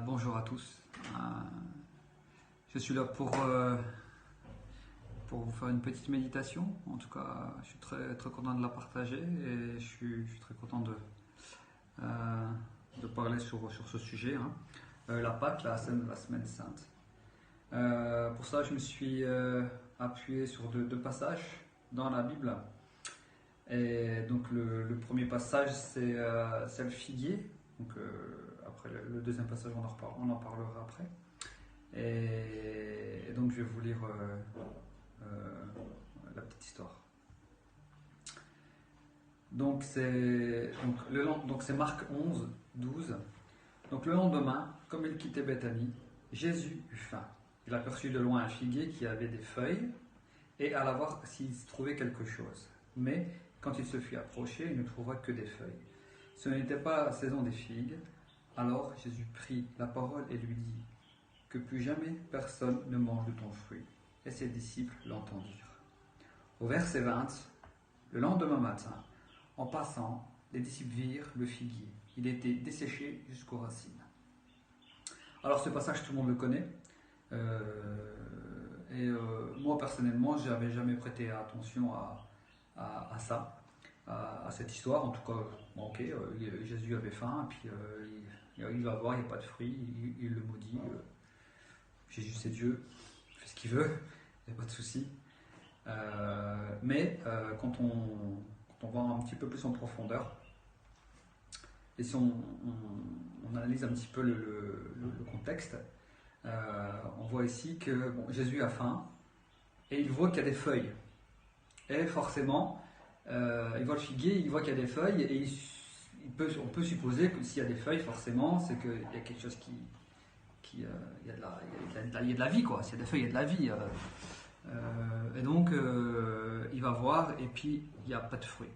Bonjour à tous. Je suis là pour vous faire une petite méditation. En tout cas, je suis très content de la partager et je suis très content de parler sur ce sujet, hein. La Pâque, la semaine sainte. Pour ça, je me suis appuyé sur deux passages dans la Bible. Et donc le premier passage, c'est le figuier. Donc, après le deuxième passage, on en parlera après. Et donc je vais vous lire la petite histoire. Donc c'est Marc 11, 12. Donc le lendemain, comme il quittait Béthanie, Jésus eut faim. Il aperçut de loin un figuier qui avait des feuilles et alla voir s'il se trouvait quelque chose. Mais quand il se fut approché, il ne trouva que des feuilles. Ce n'était pas la saison des figues. Alors Jésus prit la parole et lui dit: que plus jamais personne ne mange de ton fruit. Et ses disciples l'entendirent. Au verset 20, le lendemain matin, en passant, les disciples virent le figuier. Il était desséché jusqu'aux racines. Alors ce passage, tout le monde le connaît. Moi personnellement, je n'avais jamais prêté attention à ça, à cette histoire. En tout cas, bon, ok, Jésus avait faim, et puis il va voir, il n'y a pas de fruits, il le maudit. Jésus c'est Dieu, il fait ce qu'il veut, il n'y a pas de souci. Mais quand on va un petit peu plus en profondeur, et si on analyse un petit peu le contexte, on voit ici que Jésus a faim et il voit qu'il y a des feuilles. Et forcément, il voit le figuier, il voit qu'il y a des feuilles et on peut supposer que s'il y a des feuilles, forcément, c'est qu'il y a quelque chose il y a de la vie, quoi. S'il y a des feuilles, il y a de la vie. Et donc, il va voir et puis il n'y a pas de fruits.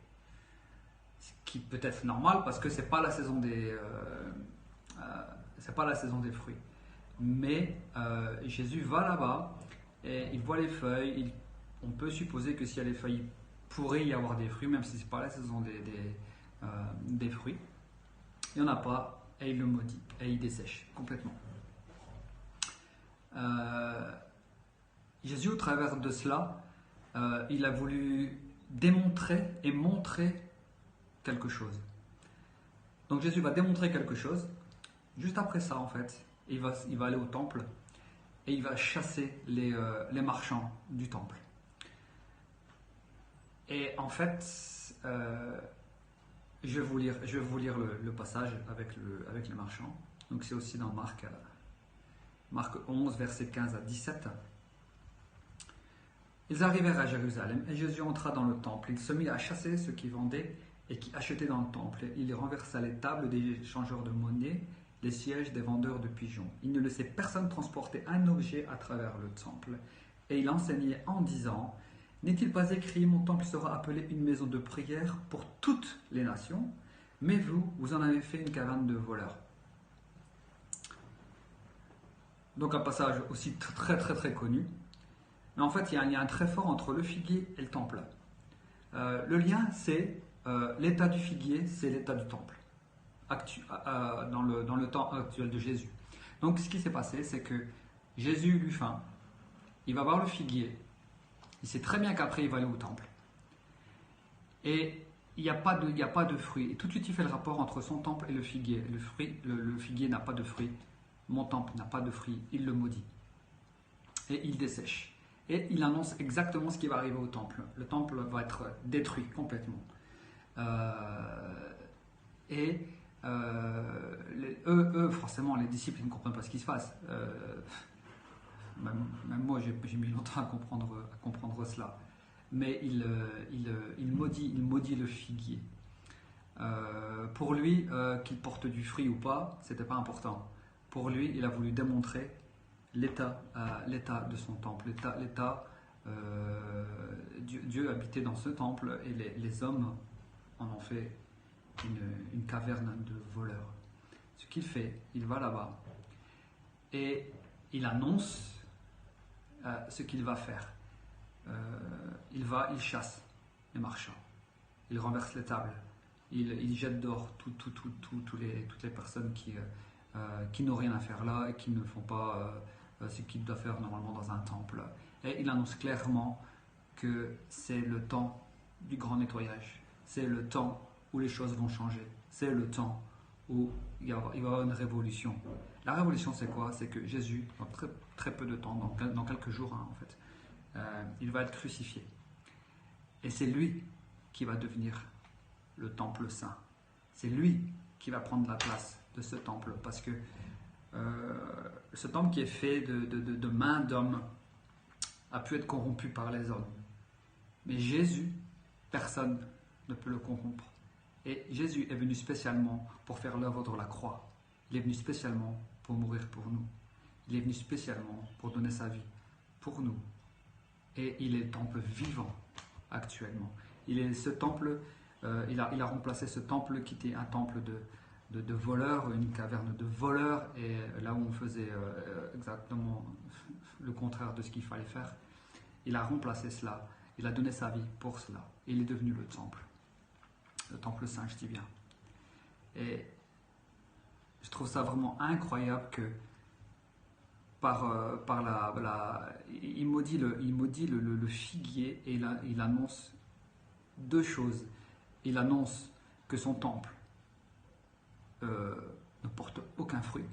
Ce qui peut être normal parce que c'est pas la saison des fruits. Mais Jésus va là-bas et il voit les feuilles. On peut supposer que s'il y a les feuilles, il pourrait y avoir des fruits, même si c'est pas la saison des fruits. Il n'y en a pas et il le maudit et il dessèche complètement. Jésus, au travers de cela, il a voulu démontrer et montrer quelque chose. Donc Jésus va démontrer quelque chose. Juste après ça, en fait, il va aller au temple et il va chasser les marchands du temple. Et en fait, je vais vous lire le passage avec les marchands. Donc c'est aussi dans Marc 11, versets 15 à 17. Ils arrivèrent à Jérusalem et Jésus entra dans le temple. Il se mit à chasser ceux qui vendaient et qui achetaient dans le temple. Il renversa les tables des échangeurs de monnaie, les sièges des vendeurs de pigeons. Il ne laissait personne transporter un objet à travers le temple. Et il enseignait en disant: n'est-il pas écrit, mon temple sera appelé une maison de prière pour toutes les nations, mais vous en avez fait une caverne de voleurs. Donc un passage aussi très connu. Mais en fait, il y a un lien très fort entre le figuier et le temple. Le lien, c'est l'état du figuier, c'est l'état du temple, dans le temps actuel de Jésus. Donc ce qui s'est passé, c'est que Jésus eut faim, il va voir le figuier, il sait très bien qu'après il va aller au temple. Et il n'y a pas de fruits. Et tout de suite, il fait le rapport entre son temple et le figuier. Le figuier n'a pas de fruits. Mon temple n'a pas de fruits. Il le maudit. Et il dessèche. Et il annonce exactement ce qui va arriver au temple. Le temple va être détruit complètement. Eux, forcément, les disciples, ils ne comprennent pas ce qui se passe. Même moi, j'ai mis longtemps à comprendre cela. Mais il maudit le figuier. Pour lui, qu'il porte du fruit ou pas, c'était pas important. Pour lui, il a voulu démontrer l'état de son temple, Dieu habitait dans ce temple et les hommes en ont fait une caverne de voleurs. Ce qu'il fait, il va là-bas et il annonce ce qu'il va faire. Il chasse les marchands, il renverse les tables, il jette dehors toutes les personnes qui qui n'ont rien à faire là et qui ne font pas ce qu'ils doivent faire normalement dans un temple. Et il annonce clairement que c'est le temps du grand nettoyage, c'est le temps où les choses vont changer, c'est le temps où il va y avoir une révolution. La révolution, c'est quoi? C'est que Jésus, dans très, très peu de temps, dans quelques jours en fait, il va être crucifié. Et c'est lui qui va devenir le temple saint. C'est lui qui va prendre la place de ce temple, parce que ce temple qui est fait de mains d'hommes a pu être corrompu par les hommes. Mais Jésus, personne ne peut le corrompre. Et Jésus est venu spécialement pour faire l'œuvre de la croix. Il est venu spécialement pour mourir pour nous. Il est venu spécialement pour donner sa vie pour nous. Et il est le temple vivant actuellement. Il est ce temple, il a remplacé ce temple qui était un temple de voleurs, une caverne de voleurs, et là où on faisait exactement le contraire de ce qu'il fallait faire. Il a remplacé cela, il a donné sa vie pour cela. Il est devenu le temple saint, je dis bien. Et je trouve ça vraiment incroyable que il maudit le figuier, et il annonce deux choses. Il annonce que son temple ne porte aucun fruit,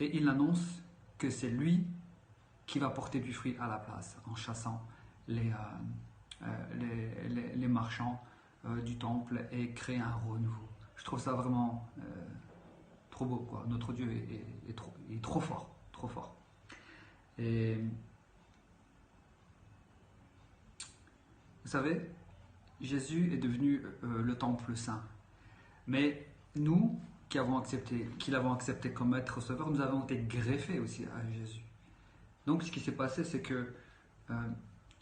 et il annonce que c'est lui qui va porter du fruit à la place, en chassant les marchands du temple, et créer un renouveau. Je trouve ça vraiment trop beau, quoi. Notre Dieu est trop fort, trop fort. Et vous savez, Jésus est devenu le temple saint. Mais nous, qui l'avons accepté comme maître sauveur, nous avons été greffés aussi à Jésus. Donc ce qui s'est passé, c'est que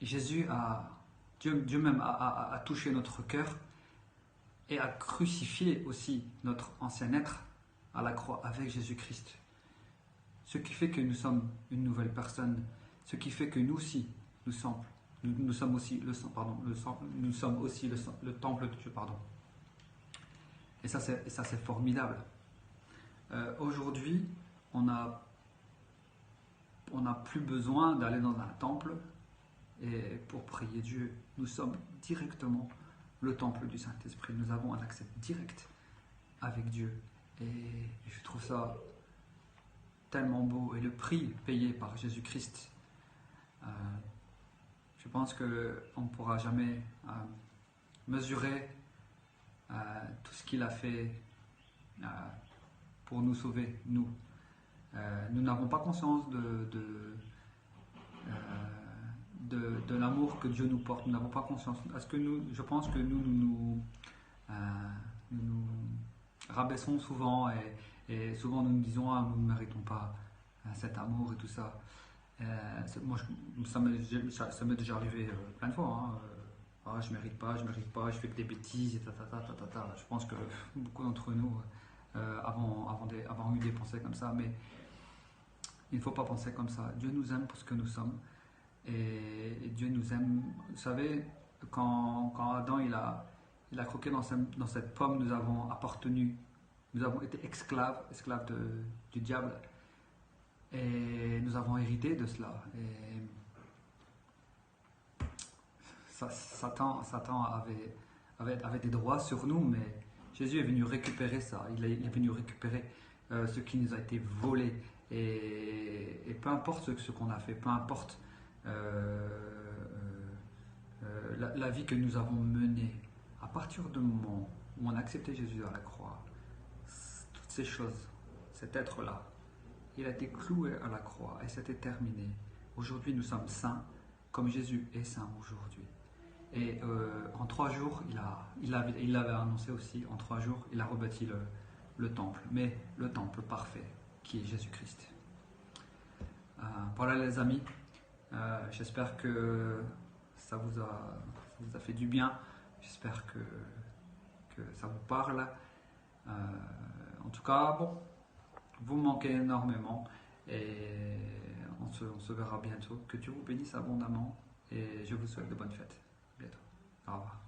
Dieu même a touché notre cœur et a crucifié aussi notre ancien être à la croix avec Jésus-Christ. Ce qui fait que nous sommes une nouvelle personne, ce qui fait que nous aussi, nous sommes aussi le temple de Dieu, pardon. Et ça c'est formidable. Aujourd'hui, on n'a plus besoin d'aller dans un temple et pour prier Dieu. Nous sommes directement le temple du Saint-Esprit. Nous avons un accès direct avec Dieu. Et je trouve ça tellement beau. Et le prix payé par Jésus-Christ, je pense qu'on ne pourra jamais mesurer tout ce qu'il a fait pour nous sauver, nous. Nous n'avons pas conscience de l'amour que Dieu nous porte. Nous n'avons pas conscience. Je pense que nous rabaissons souvent, et souvent nous nous disons nous ne méritons pas cet amour et tout ça. Moi, ça m'est déjà arrivé plein de fois. Je ne mérite pas, je fais que des bêtises, et Je pense que beaucoup d'entre nous avons eu des pensées comme ça, mais il ne faut pas penser comme ça. Dieu nous aime pour ce que nous sommes, et Dieu nous aime. Vous savez, quand Adam il a croqué dans cette pomme, nous avons été esclaves du diable, et nous avons hérité de cela. Et Satan avait des droits sur nous, mais Jésus est venu récupérer ça. Il est venu récupérer ce qui nous a été volé. Et peu importe ce qu'on a fait, peu importe la vie que nous avons menée, à partir du moment où on a accepté Jésus à la croix, toutes ces choses, cet être-là, il a été cloué à la croix et c'était terminé. Aujourd'hui, nous sommes saints comme Jésus est saint aujourd'hui. Et en 3 jours, il l'avait annoncé aussi, en 3 jours, il a rebâti le temple, mais le temple parfait, qui est Jésus-Christ. Voilà les amis, j'espère que ça vous a fait du bien, j'espère que ça vous parle. En tout cas, bon, vous me manquez énormément, et on se verra bientôt. Que Dieu vous bénisse abondamment, et je vous souhaite de bonnes fêtes. À bientôt. Au revoir.